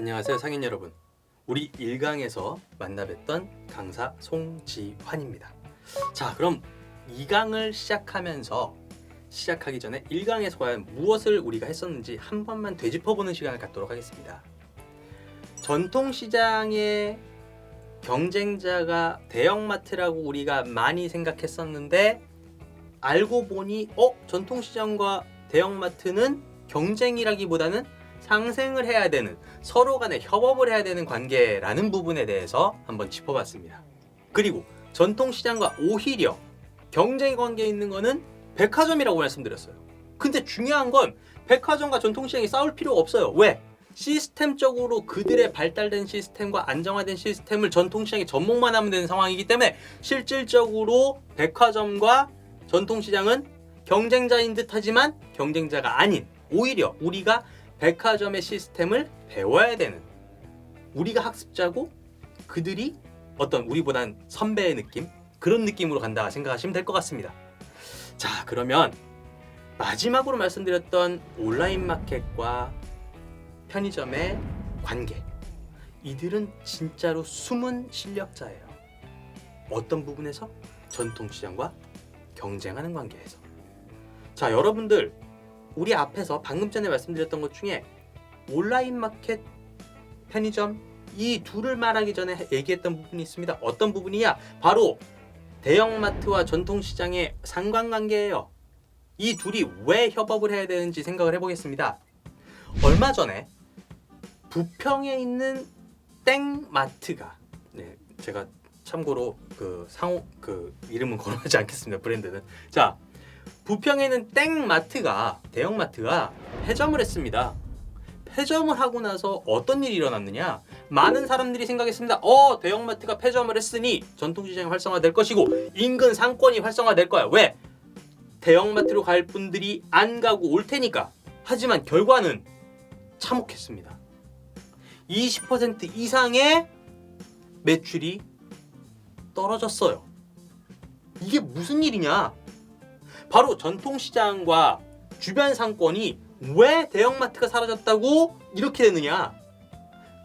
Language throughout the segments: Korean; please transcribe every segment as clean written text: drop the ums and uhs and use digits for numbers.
안녕하세요 상인 여러분. 우리 1강에서 만나 뵀던 강사 송지환입니다. 자, 그럼 2강을 시작하기 전에 1강에서 과연 무엇을 우리가 했었는지 한 번만 되짚어보는 시간을 갖도록 하겠습니다. 전통시장의 경쟁자가 대형마트라고 우리가 많이 생각했었는데 알고 보니 전통시장과 대형마트는 경쟁이라기보다는 상생을 해야 되는, 서로 간에 협업을 해야 되는 관계라는 부분에 대해서 한번 짚어봤습니다. 그리고 전통시장과 오히려 경쟁 관계에 있는 거는 백화점이라고 말씀드렸어요. 근데 중요한 건 백화점과 전통시장이 싸울 필요가 없어요. 왜? 시스템적으로 그들의 발달된 시스템과 안정화된 시스템을 전통시장이 접목만 하면 되는 상황이기 때문에 실질적으로 백화점과 전통시장은 경쟁자인 듯 하지만 경쟁자가 아닌, 오히려 우리가 백화점의 시스템을 배워야 되는, 우리가 학습자고 그들이 어떤 우리보단 선배의 느낌, 그런 느낌으로 간다 생각하시면 될 것 같습니다. 자, 그러면 마지막으로 말씀드렸던 온라인 마켓과 편의점의 관계, 이들은 진짜로 숨은 실력자예요. 어떤 부분에서? 전통시장과 경쟁하는 관계에서. 자, 여러분들, 우리 앞에서 방금 전에 말씀드렸던 것 중에 온라인 마켓, 편의점, 이 둘을 말하기 전에 얘기했던 부분이 있습니다. 어떤 부분이냐? 바로 대형마트와 전통시장의 상관관계예요. 이 둘이 왜 협업을 해야 되는지 생각을 해보겠습니다. 얼마 전에 부평에 있는 땡마트가, 제가 참고로 이름은 거론하지 않겠습니다. 브랜드는. 자, 부평에 있는 땡마트가, 대형마트가 폐점을 했습니다. 폐점을 하고 나서 어떤 일이 일어났느냐? 많은 사람들이 생각했습니다. 대형마트가 폐점을 했으니 전통시장이 활성화될 것이고 인근 상권이 활성화될 거야. 왜? 대형마트로 갈 분들이 안 가고 올 테니까. 하지만 결과는 참혹했습니다. 20% 이상의 매출이 떨어졌어요. 이게 무슨 일이냐? 바로 전통시장과 주변 상권이 왜 대형마트가 사라졌다고 이렇게 되느냐?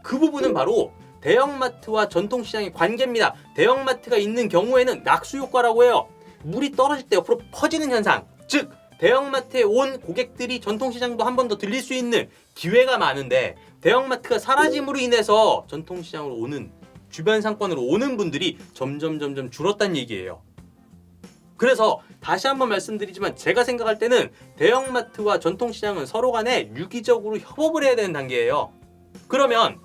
그 부분은 바로 대형마트와 전통시장의 관계입니다. 대형마트가 있는 경우에는 낙수효과라고 해요. 물이 떨어질 때 옆으로 퍼지는 현상, 즉 대형마트에 온 고객들이 전통시장도 한 번 더 들릴 수 있는 기회가 많은데, 대형마트가 사라짐으로 인해서 전통시장으로 오는, 주변 상권으로 오는 분들이 점점 줄었다는 얘기예요. 그래서 다시 한번 말씀드리지만 제가 생각할 때는 대형마트와 전통시장은 서로 간에 유기적으로 협업을 해야 되는 단계예요. 그러면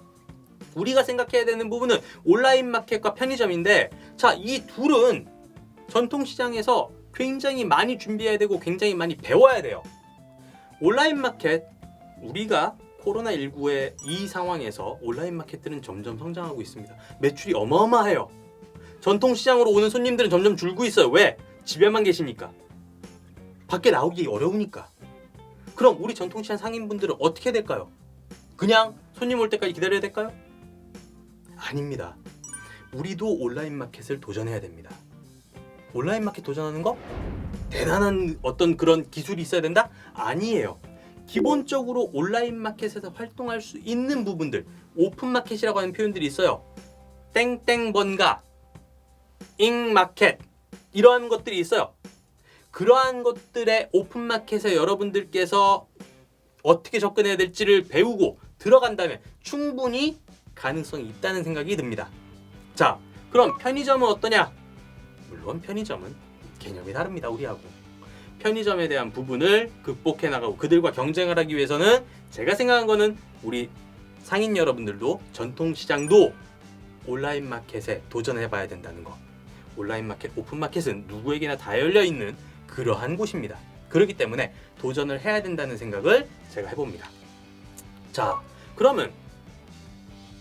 우리가 생각해야 되는 부분은 온라인 마켓과 편의점인데, 자, 이 둘은 전통시장에서 굉장히 많이 준비해야 되고 굉장히 많이 배워야 돼요. 온라인 마켓, 우리가 코로나19의 이 상황에서 온라인 마켓들은 점점 성장하고 있습니다. 매출이 어마어마해요. 전통시장으로 오는 손님들은 점점 줄고 있어요. 왜? 집에만 계시니까. 밖에 나오기 어려우니까. 그럼 우리 전통시장 상인분들은 어떻게 될까요? 그냥 손님 올 때까지 기다려야 될까요? 아닙니다. 우리도 온라인 마켓을 도전해야 됩니다. 온라인 마켓 도전하는 거? 대단한 어떤 그런 기술이 있어야 된다? 아니에요. 기본적으로 온라인 마켓에서 활동할 수 있는 부분들, 오픈 마켓이라고 하는 표현들이 있어요. 땡땡번가, 잉마켓, 이러한 것들이 있어요. 그러한 것들의 오픈 마켓에 여러분들께서 어떻게 접근해야 될지를 배우고 들어간다면 충분히 가능성이 있다는 생각이 듭니다. 자, 그럼 편의점은 어떠냐? 물론 편의점은 개념이 다릅니다. 우리하고. 편의점에 대한 부분을 극복해 나가고 그들과 경쟁을 하기 위해서는 제가 생각한 거는 우리 상인 여러분들도 전통시장도 온라인 마켓에 도전해 봐야 된다는 거. 온라인 마켓, 오픈 마켓은 누구에게나 다 열려있는 그러한 곳입니다. 그렇기 때문에 도전을 해야 된다는 생각을 제가 해봅니다. 자, 그러면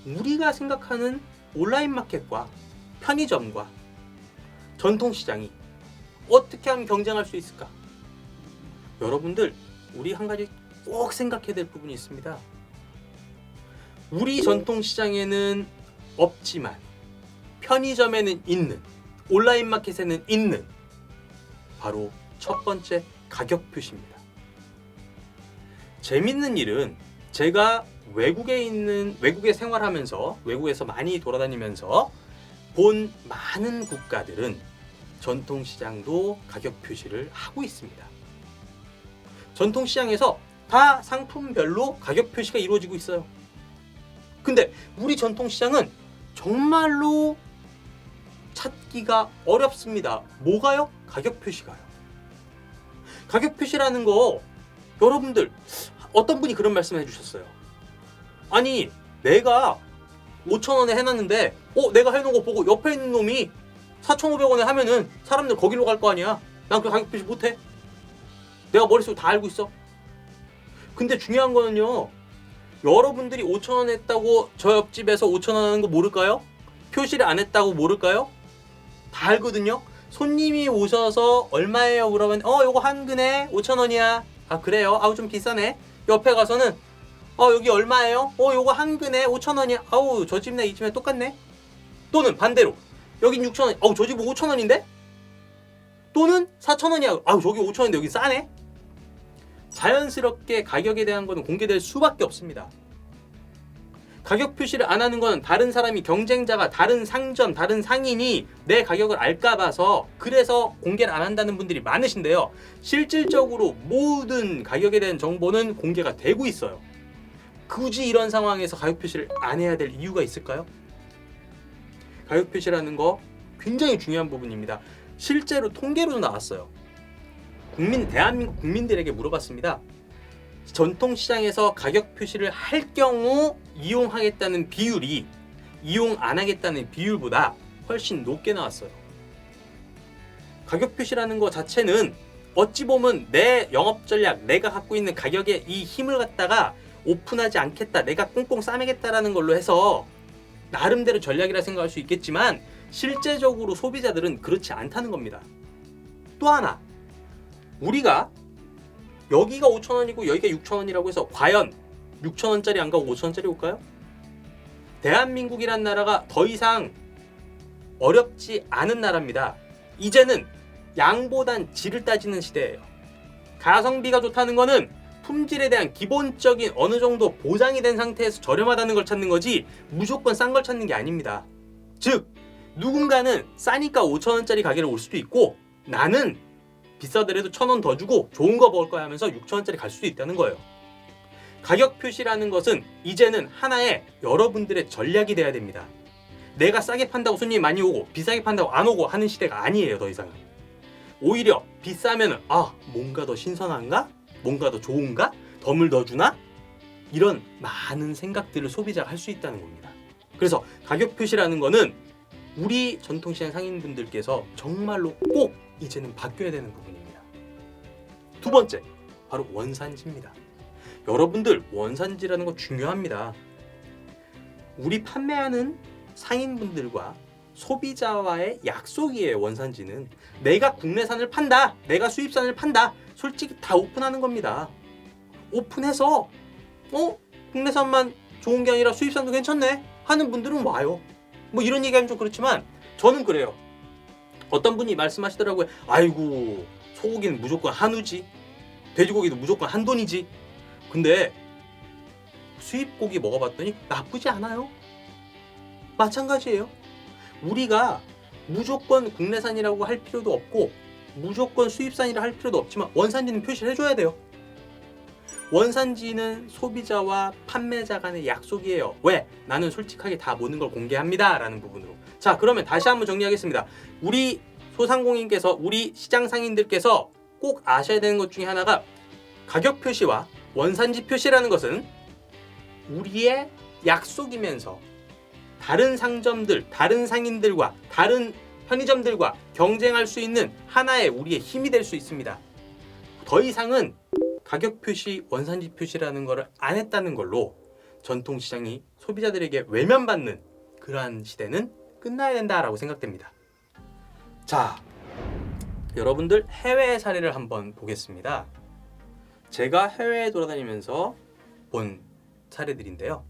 우리가 생각하는 온라인 마켓과 편의점과 전통시장이 어떻게 하면 경쟁할 수 있을까? 여러분들, 우리 한 가지 꼭 생각해야 될 부분이 있습니다. 우리 전통시장에는 없지만 편의점에는 있는, 온라인 마켓에는 있는, 바로 첫 번째 가격 표시입니다. 재밌는 일은 제가 외국에 생활하면서 외국에서 많이 돌아다니면서 본 많은 국가들은 전통시장도 가격 표시를 하고 있습니다. 전통시장에서 다 상품별로 가격 표시가 이루어지고 있어요. 근데 우리 전통시장은 정말로 찾기가 어렵습니다. 뭐가요? 가격 표시가요. 가격 표시라는 거 여러분들 어떤 분이 그런 말씀을 해주셨어요. 아니 내가 5,000원에 해놨는데 내가 해놓은 거 보고 옆에 있는 놈이 4,500원에 하면은 사람들 거기로 갈 거 아니야. 난 그 가격 표시 못해. 내가 머릿속에 다 알고 있어. 근데 중요한 거는요. 여러분들이 5,000원 했다고 저 옆집에서 5,000원 하는 거 모를까요? 표시를 안 했다고 모를까요? 다 알거든요. 손님이 오셔서 얼마예요? 그러면 요거 한 근에 5,000원이야. 아 그래요? 아우 좀 비싸네. 옆에 가서는 여기 얼마예요? 요거 한 근에 5,000원이야. 아우 저 집네 이 집네 똑같네. 또는 반대로 여긴 6,000원. 저 집 5,000원인데? 또는 4,000원이야. 아우 저기 5,000원인데 여기 싸네. 자연스럽게 가격에 대한 거는 공개될 수밖에 없습니다. 가격 표시를 안 하는 건 다른 사람이 경쟁자가 다른 상점, 다른 상인이 내 가격을 알까 봐서 그래서 공개를 안 한다는 분들이 많으신데요. 실질적으로 모든 가격에 대한 정보는 공개가 되고 있어요. 굳이 이런 상황에서 가격 표시를 안 해야 될 이유가 있을까요? 가격 표시라는 거 굉장히 중요한 부분입니다. 실제로 통계로도 나왔어요. 대한민국 국민들에게 물어봤습니다. 전통시장에서 가격 표시를 할 경우 이용하겠다는 비율이 이용 안 하겠다는 비율보다 훨씬 높게 나왔어요. 가격 표시라는 거 자체는 어찌 보면 내 영업 전략, 내가 갖고 있는 가격에 이 힘을 갖다가 오픈하지 않겠다, 내가 꽁꽁 싸매겠다라는 걸로 해서 나름대로 전략이라 생각할 수 있겠지만 실제적으로 소비자들은 그렇지 않다는 겁니다. 또 하나, 우리가 여기가 5,000원이고 여기가 6,000원이라고 해서 과연 6,000원짜리 안 가고 5,000원짜리 올까요? 대한민국이란 나라가 더 이상 어렵지 않은 나라입니다. 이제는 양보단 질을 따지는 시대예요. 가성비가 좋다는 거는 품질에 대한 기본적인 어느 정도 보장이 된 상태에서 저렴하다는 걸 찾는 거지 무조건 싼 걸 찾는 게 아닙니다. 즉 누군가는 싸니까 5,000원짜리 가게를 올 수도 있고 나는 비싸더라도 1,000원 더 주고 좋은 거 먹을 거야 하면서 6,000원짜리 갈 수도 있다는 거예요. 가격 표시라는 것은 이제는 하나의 여러분들의 전략이 돼야 됩니다. 내가 싸게 판다고 손님이 많이 오고 비싸게 판다고 안 오고 하는 시대가 아니에요. 더 이상은. 오히려 비싸면은 뭔가 더 신선한가? 뭔가 더 좋은가? 덤을 더 주나? 이런 많은 생각들을 소비자가 할 수 있다는 겁니다. 그래서 가격 표시라는 거는 우리 전통시장 상인분들께서 정말로 꼭 이제는 바뀌어야 되는 부분입니다. 두 번째, 바로 원산지입니다. 여러분들 원산지라는 거 중요합니다. 우리 판매하는 상인분들과 소비자와의 약속이에요. 원산지는 내가 국내산을 판다, 내가 수입산을 판다, 솔직히 다 오픈하는 겁니다. 오픈해서 국내산만 좋은 게 아니라 수입산도 괜찮네 하는 분들은 와요. 뭐 이런 얘기하면 좀 그렇지만 저는 그래요. 어떤 분이 말씀하시더라고요. 아이고 소고기는 무조건 한우지, 돼지고기도 무조건 한돈이지. 근데 수입고기 먹어봤더니 나쁘지 않아요. 마찬가지예요. 우리가 무조건 국내산이라고 할 필요도 없고 무조건 수입산이라 할 필요도 없지만 원산지는 표시를 해줘야 돼요. 원산지는 소비자와 판매자 간의 약속이에요. 왜? 나는 솔직하게 다 모든 걸 공개합니다 라는 부분으로. 자, 그러면 다시 한번 정리하겠습니다. 우리 소상공인께서, 우리 시장 상인들께서 꼭 아셔야 되는 것 중에 하나가 가격 표시와 원산지 표시라는 것은 우리의 약속이면서 다른 상점들, 다른 상인들과 다른 편의점들과 경쟁할 수 있는 하나의 우리의 힘이 될 수 있습니다. 더 이상은 가격 표시, 원산지 표시라는 것을 안 했다는 걸로 전통시장이 소비자들에게 외면받는 그러한 시대는 끝나야 된다라고 생각됩니다. 자, 여러분들 해외 사례를 한번 보겠습니다. 제가 해외에 돌아다니면서 본 사례들인데요.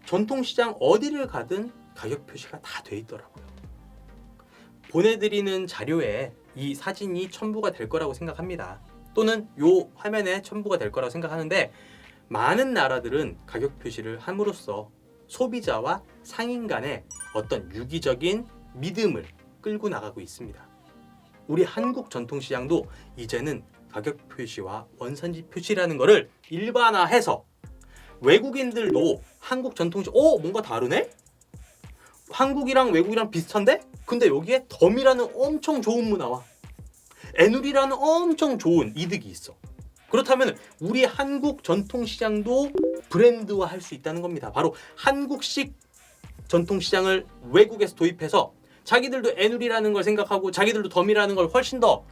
전통시장 어디를 가든 가격 표시가 다 돼 있더라고요. 보내드리는 자료에 이 사진이 첨부가 될 거라고 생각합니다. 또는 요 화면에 첨부가 될 거라고 생각하는데 많은 나라들은 가격 표시를 함으로써 소비자와 상인 간의 어떤 유기적인 믿음을 끌고 나가고 있습니다. 우리 한국 전통시장도 이제는 가격 표시와 원산지 표시라는 것을 일반화해서 외국인들도 한국 전통시장 뭔가 다르네? 한국이랑 외국이랑 비슷한데? 근데 여기에 덤이라는 엄청 좋은 문화와 애누리라는 엄청 좋은 이득이 있어. 그렇다면 우리 한국 전통시장도 브랜드화 할 수 있다는 겁니다. 바로 한국식 전통시장을 외국에서 도입해서 자기들도 애누리라는 걸 생각하고 자기들도 덤이라는 걸 훨씬 더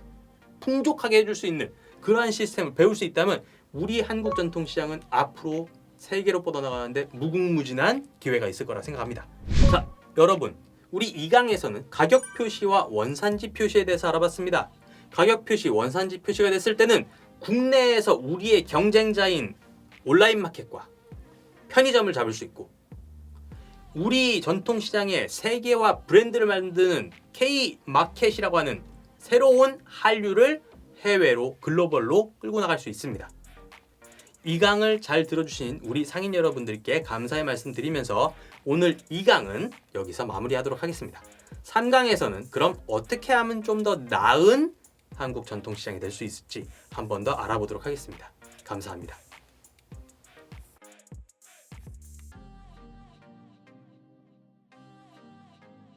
풍족하게 해줄 수 있는 그러한 시스템을 배울 수 있다면 우리 한국 전통시장은 앞으로 세계로 뻗어나가는데 무궁무진한 기회가 있을 거라 생각합니다. 자, 여러분, 우리 2강에서는 가격 표시와 원산지 표시에 대해서 알아봤습니다. 가격 표시, 원산지 표시가 됐을 때는 국내에서 우리의 경쟁자인 온라인 마켓과 편의점을 잡을 수 있고 우리 전통시장의 세계화 브랜드를 만드는 K-마켓이라고 하는 새로운 한류를 해외로 글로벌로 끌고 나갈 수 있습니다. 이 강을 잘 들어주신 우리 상인 여러분들께 감사의 말씀 드리면서 오늘 2강은 여기서 마무리하도록 하겠습니다. 3강에서는 그럼 어떻게 하면 좀 더 나은 한국 전통시장이 될 수 있을지 한 번 더 알아보도록 하겠습니다. 감사합니다.